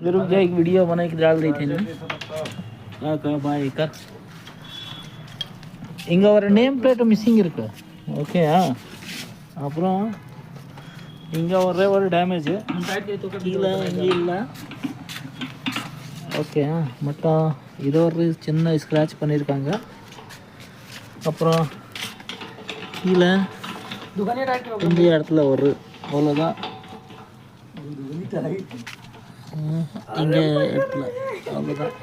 रुक जा, एक वीडियो बना के डाल रही थी ना का भाई कर இங்கே ஒரு நேம் பிளேட்டு மிஸ்ஸிங் இருக்கு. ஓகேயா? அப்புறம் இங்கே ஒரு டேமேஜு கீழே இங்கே இல்லை. ஓகே மட்டும் இது ஒரு சின்ன ஸ்க்ராட்ச் பண்ணியிருக்காங்க. அப்புறம் கீழே இந்த இடத்துல ஒரு அவ்வளோதான். இங்கே இடத்துல அவ்வளோதான்.